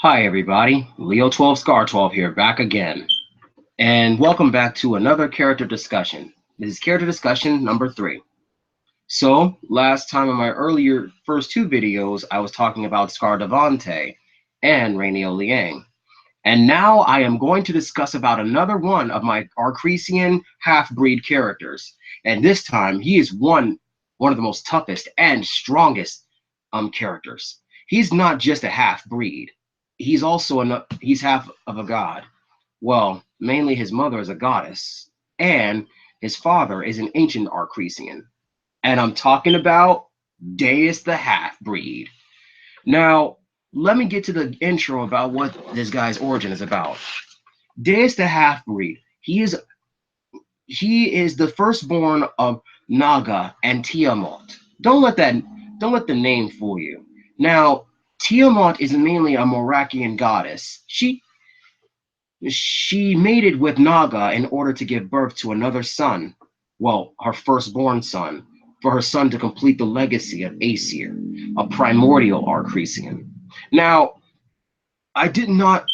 Hi everybody, Leo12 Scar12 here, back again. And welcome back to another character discussion. This is character discussion number 3. So, last time in my earlier first two videos, I was talking about Scar Devante and Rainier Liang. And now I am going to discuss about another one of my Arcresian half-breed characters. And this time, he is one of the most toughest and strongest characters. He's not just a half-breed. He's half of a god. Well, mainly his mother is a goddess, and his father is an ancient Arcresian. And I'm talking about Deus the half-breed. Now, let me get to the intro about what this guy's origin is about. Deus the half-breed. He is the firstborn of Naga and Tiamat. Don't let the name fool you. Now, Tiamat is mainly a Morakian goddess. She mated with Naga in order to give birth to another son, well, her firstborn son, for her son to complete the legacy of Aesir, a primordial Arcresian. Now, I did not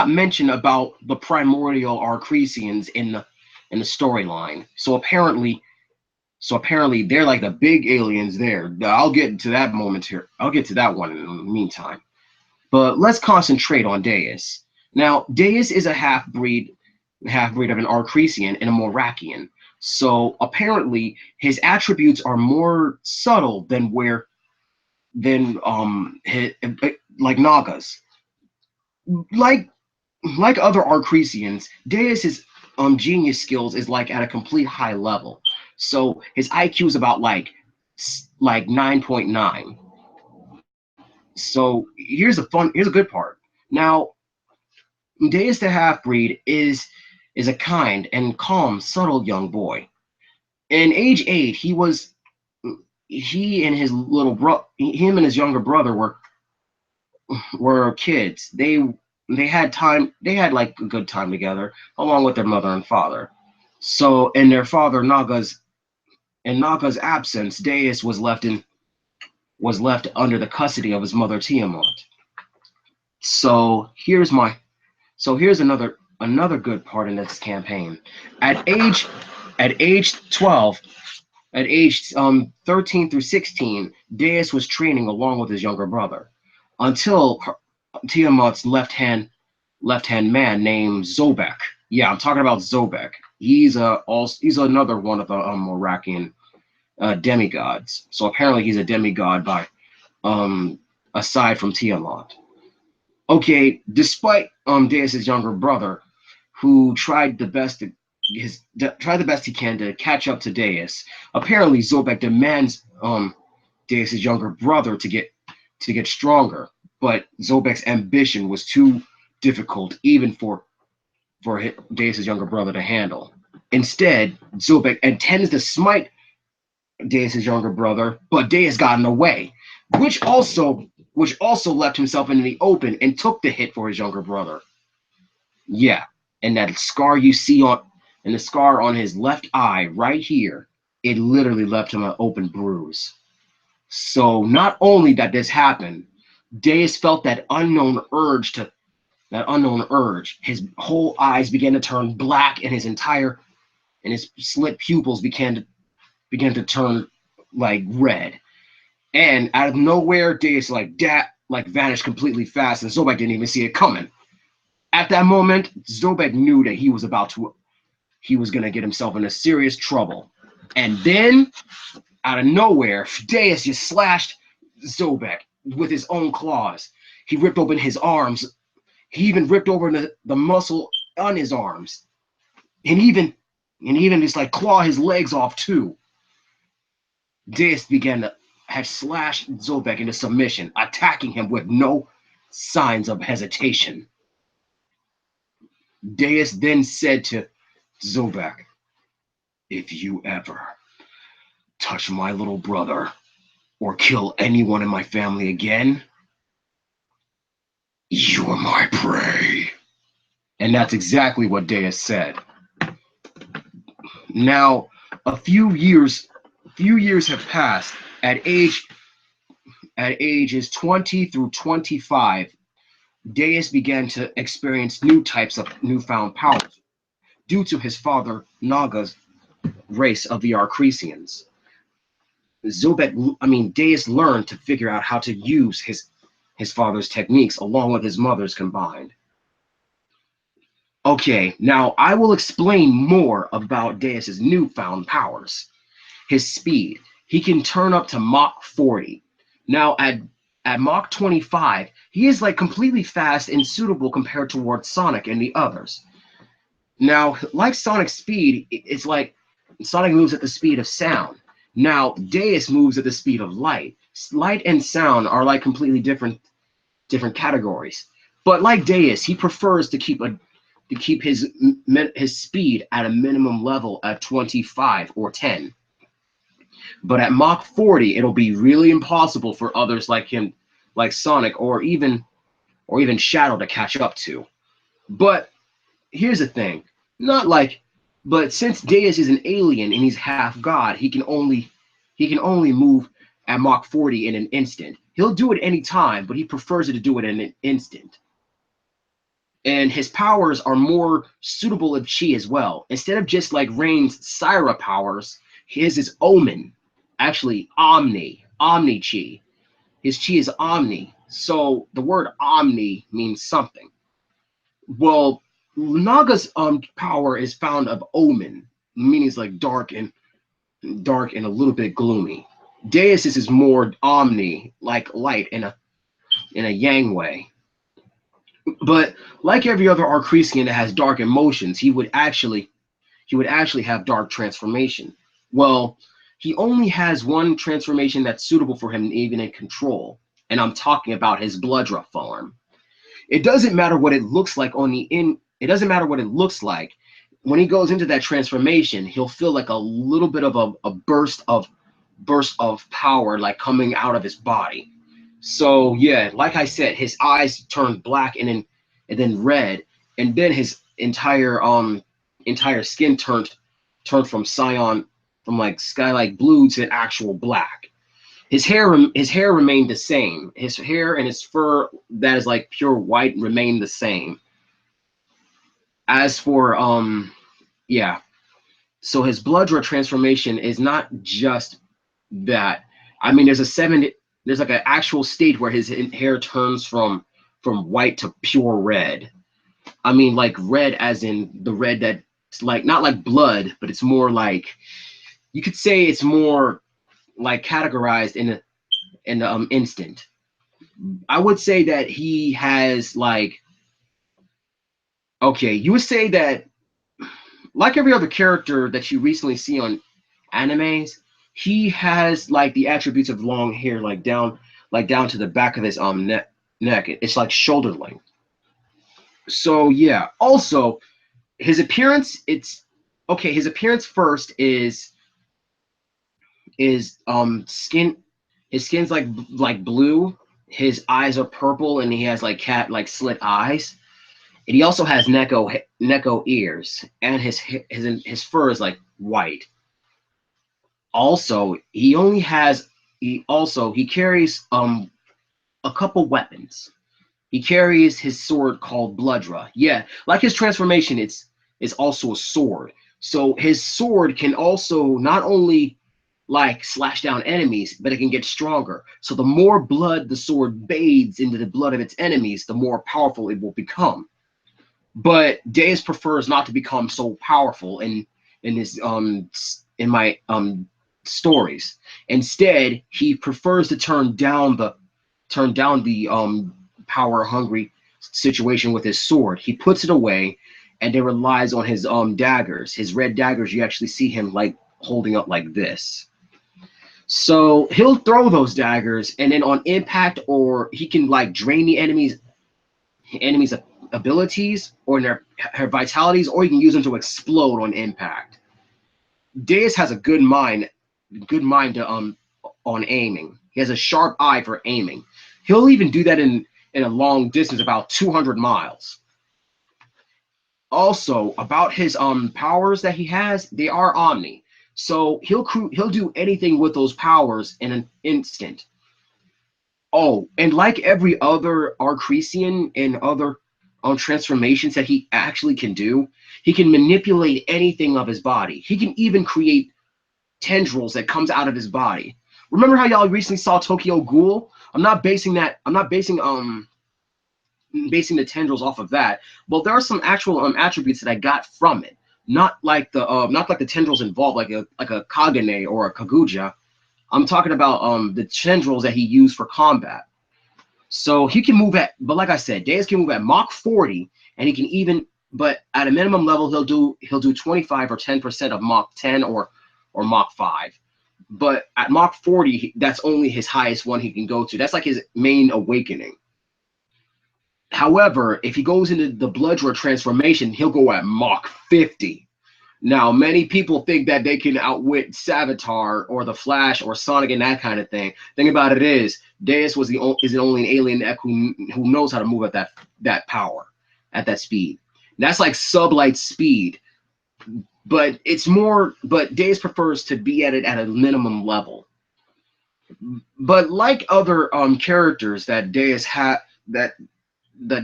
mention about the primordial Arcresians in the storyline. So apparently they're like the big aliens there. I'll get to that moment here. I'll get to that one in the meantime. But let's concentrate on Deus. Now, Deus is a half-breed of an Arcresian and a Morakian. So apparently his attributes are more subtle than like Naga's. Like other Arcresians, Deus's genius skills is like at a complete high level. So his IQ is about like 9.9. So here's a good part. Now, Deus the half-breed is a kind and calm, subtle young boy. In age 8, he and his him and his younger brother were kids. They had like a good time together, along with their mother and father. So in their father Naga's absence, Deus was left under the custody of his mother Tiamat. So here's another good part in this campaign. At age 12, at age 13 through 16, Deus was training along with his younger brother until Tiamat's left-hand man named Zobek. Yeah, I'm talking about Zobek. He's another one of the Morakian demigods. So apparently he's a demigod by aside from Tiamat. Okay, despite Deus's younger brother, who tried the best he can to catch up to Deus, apparently Zobek demands Deus's younger brother to get stronger, but Zobek's ambition was too difficult even for Deus's younger brother to handle. Instead, Zobek intends to smite Deus's younger brother, but Deus got in the way, which also left himself in the open and took the hit for his younger brother. Yeah, and that scar you see on his left eye right here, it literally left him an open bruise. So not only that this happened, Deus felt that unknown urge. His whole eyes began to turn black, and his slit pupils began to turn like red. And out of nowhere, Deus vanished completely fast, and Zobek didn't even see it coming. At that moment, Zobek knew that he was gonna get himself into serious trouble. And then, out of nowhere, Deus just slashed Zobek with his own claws. He ripped open his arms. He even ripped over the muscle on his arms, and even just like claw his legs off too. Deus had slashed Zobek into submission, attacking him with no signs of hesitation. Deus then said to Zobek, "If you ever touch my little brother or kill anyone in my family again, you're my prey." And that's exactly what Deus said. Now, a few years have passed. At age At ages 20 through 25, Deus began to experience new types of newfound powers due to his father Naga's race of the Arcresians. Deus learned to figure out how to use his father's techniques along with his mother's combined. Okay, now I will explain more about Deus's newfound powers. His speed. He can turn up to Mach 40. Now at Mach 25, he is like completely fast and suitable compared towards Sonic and the others. Now, like Sonic's speed, it's like Sonic moves at the speed of sound. Now, Deus moves at the speed of light. Light and sound are like completely different categories. But like Deus, he prefers to keep his speed at a minimum level at 25 or 10. But at Mach 40, it'll be really impossible for others like him, like Sonic or even Shadow to catch up to. But here's the thing, but since Deus is an alien and he's half god, he can only move at Mach 40 in an instant. He'll do it any time, but he prefers to do it in an instant. And his powers are more suitable of chi as well. Instead of just like Rain's Syra powers, his is Omen, actually Omni chi. His chi is Omni. So the word Omni means something. Well, Naga's power is found of Omen, meaning it's like dark and a little bit gloomy. Deus is more Omni, like light in a yang way. But like every other Arcresian that has dark emotions, he would actually have dark transformation. Well, he only has one transformation that's suitable for him even in control, and I'm talking about his Bloodra form. It doesn't matter what it looks like it doesn't matter what it looks like. When he goes into that transformation, he'll feel like a little bit of a burst of power like coming out of his body. So yeah, like I said, his eyes turned black and then red, and then his entire skin turned from like sky-like blue to actual black. His hair remained the same. His hair and his fur that is like pure white remained the same. As for yeah, so his Bloodra transformation is not just that. I mean, there's like an actual state where his hair turns from white to pure red. I mean, like red as in the red that's like not like blood, but it's more like, you could say it's more like categorized in an instant. I would say that he has like, okay, you would say that like every other character that you recently see on animes, he has like the attributes of long hair, like down to the back of his neck. It's like shoulder length. So yeah. Also, his appearance. His appearance first is skin. His skin's like blue. His eyes are purple, and he has like cat like slit eyes. And he also has Neko ears, and his fur is like white. Also, he carries a couple weapons. He carries his sword called Bloodra. Yeah, like his transformation, it's also a sword. So his sword can also not only like slash down enemies, but it can get stronger. So the more blood the sword bathes into the blood of its enemies, the more powerful it will become. But Deus prefers not to become so powerful in my stories. Instead, he prefers to turn down the power hungry situation with his sword. He puts it away and then relies on his daggers. His red daggers, you actually see him like holding up like this. So he'll throw those daggers, and then on impact, or he can like drain the enemy's abilities or their vitalities, or you can use them to explode on impact. Deus has a good mind to on aiming. He has a sharp eye for aiming. He'll even do that in a long distance, about 200 miles. Also, about his powers that he has, they are Omni. So he'll do anything with those powers in an instant. Oh, and like every other Arcresian and other transformations that he actually can do, he can manipulate anything of his body. He can even create tendrils that comes out of his body. Remember how y'all recently saw Tokyo Ghoul? I'm not basing that. I'm not basing the tendrils off of that. Well, there are some actual attributes that I got from it. Not like the tendrils involved, like a Kagane or a Kaguja. I'm talking about the tendrils that he used for combat. So he can move at, but like I said, Deus can move at Mach 40, and he can even, but at a minimum level, he'll do 25 or 10% of Mach 10 or Mach 5. But at Mach 40, that's only his highest one he can go to. That's like his main awakening. However, if he goes into the Bloodroar transformation, he'll go at Mach 50. Now, many people think that they can outwit Savitar or the Flash or Sonic and that kind of thing. Thing about it is, Deus is the only alien who knows how to move at that power, at that speed. That's like sublight speed, but it's more. But Deus prefers to be at it at a minimum level. But like other characters that Deus that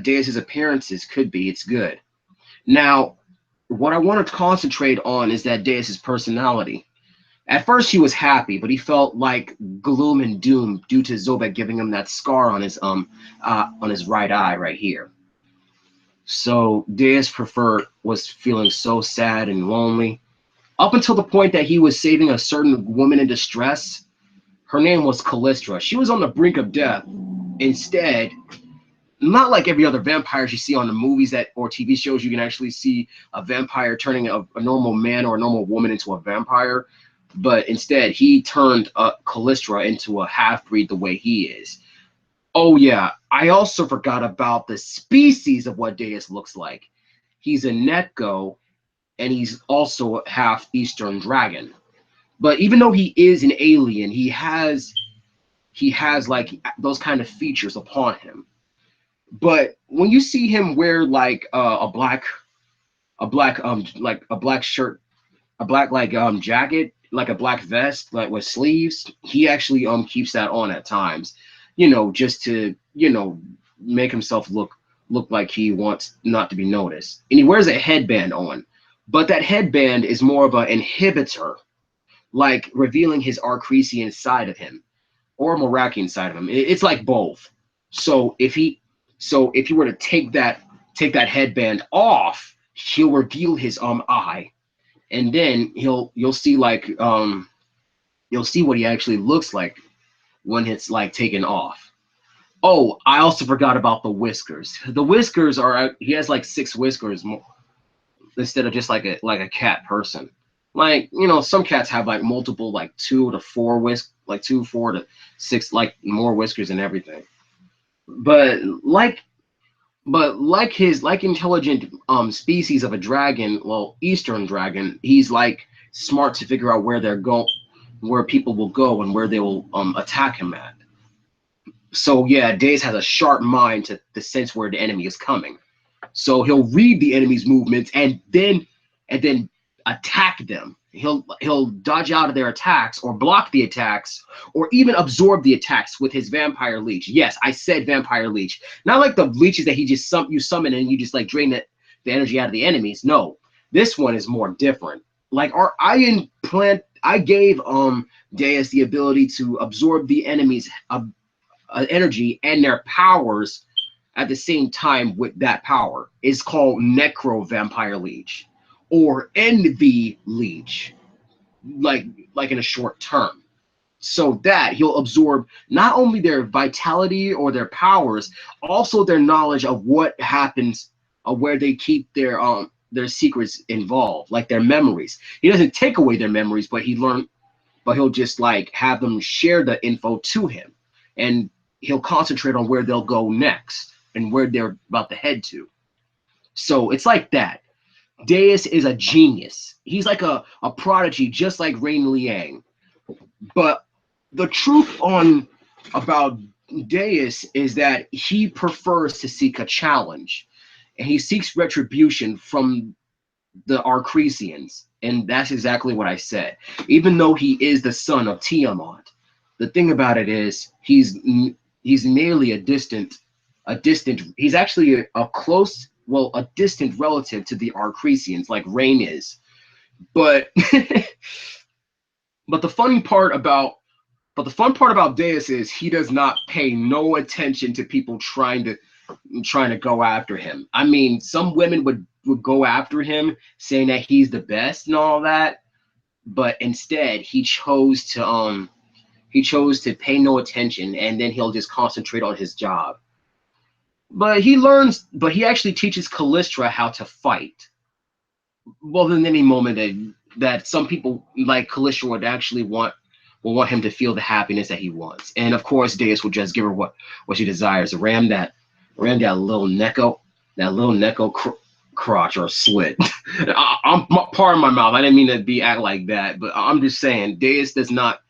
Deus's appearances could be, it's good. Now, what I want to concentrate on is that Deus's personality. At first, he was happy, but he felt like gloom and doom due to Zobek giving him that scar on his right eye right here. So Deus was feeling so sad and lonely up until the point that he was saving a certain woman in distress. Her name was Callistra. She was on the brink of death. Instead, not like every other vampires you see on the movies or TV shows, you can actually see a vampire turning a normal man or a normal woman into a vampire. But instead, he turned Callistra into a half-breed the way he is. Oh, yeah. I also forgot about the species of what Deus looks like. He's a Netgo, and he's also half Eastern Dragon. But even though he is an alien, he has like those kind of features upon him. But when you see him wear like a black shirt, a black jacket, like a black vest, like with sleeves, he actually keeps that on at times, just to make himself look like he wants not to be noticed. And he wears a headband on, but that headband is more of an inhibitor, like revealing his Arcresian side of him or Morakian side of him. It's like both. So if he were to take that headband off, he'll reveal his eye, and then you'll see you'll see what he actually looks like when it's like taken off. Oh, I also forgot about the whiskers. The whiskers he has like 6 whiskers more, instead of just like a cat person. Like, some cats have like multiple, like 2 to 4 2, 4 to 6, like more whiskers and everything. But like intelligent species of a dragon, well, Eastern dragon, he's like smart to figure out where people will go and where they will attack him at. So yeah, Deus has a sharp mind to sense where the enemy is coming. So he'll read the enemy's movements and then attack them. He'll dodge out of their attacks or block the attacks or even absorb the attacks with his vampire leech. Yes, I said vampire leech. Not like the leeches that you summon and you just like drain the energy out of the enemies. No, this one is more different. Like I gave Deus the ability to absorb the enemy's energy and their powers at the same time with that power. It's called Necro Vampire Leech or Envy Leech, like in a short term. So that he'll absorb not only their vitality or their powers, also their knowledge of what happens, where they keep their secrets involved, like their memories. He doesn't take away their memories, but he'll just like have them share the info to him, and he'll concentrate on where they'll go next and where they're about to head to. So it's like that. Deus is a genius. He's like a prodigy, just like Rain Liang. But the truth about Deus is that he prefers to seek a challenge, and he seeks retribution from the Arcresians, and that's exactly what I said. Even though he is the son of Tiamat, the thing about it is he's merely he's actually a close, well, a distant relative to the Arcresians, like Rain is. But but the funny part about Deus is he does not pay no attention to people trying to go after him. I mean, some women would go after him saying that he's the best and all that, but instead he chose to pay no attention, and then he'll just concentrate on his job. But he actually teaches Callistra how to fight. Well, in any moment that some people like Callistra would actually will want him to feel the happiness that he wants. And of course, Deus will just give her what she desires. Ram that little Neko crotch or slit. I'm pardon my mouth. I didn't mean to act like that, but I'm just saying Deus does not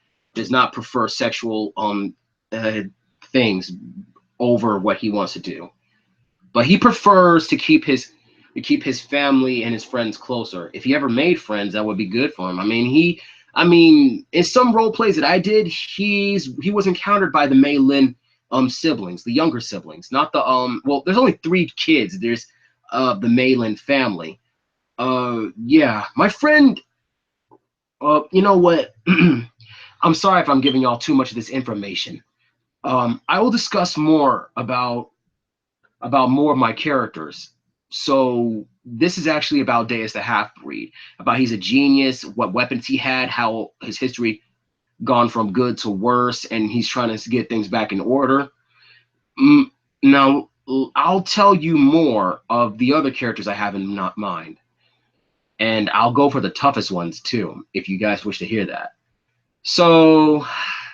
prefer sexual things over what he wants to do, but he prefers to keep his family and his friends closer. If he ever made friends, that would be good for him. I mean, in some role plays that I did, he was encountered by the Mei Lin siblings, the younger siblings, not the well, there's only 3 kids. There's the Mei Lin family. Yeah, my friend, you know what? I'm sorry if I'm giving y'all too much of this information. I will discuss more about more of my characters. So this is actually about Deus the Half-Breed, about he's a genius, what weapons he had, how his history gone from good to worse, and he's trying to get things back in order. Now, I'll tell you more of the other characters I have in mind, and I'll go for the toughest ones too, if you guys wish to hear that. So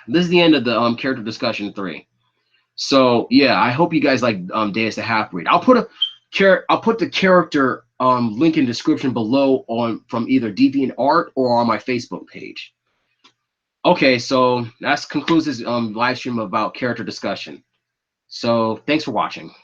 this is the end of the character discussion 3. So yeah, I hope you guys like Deus the Half-Breed. I'll put the character link in description below from either DeviantArt or on my Facebook page. Okay, so that concludes this live stream about character discussion. So thanks for watching.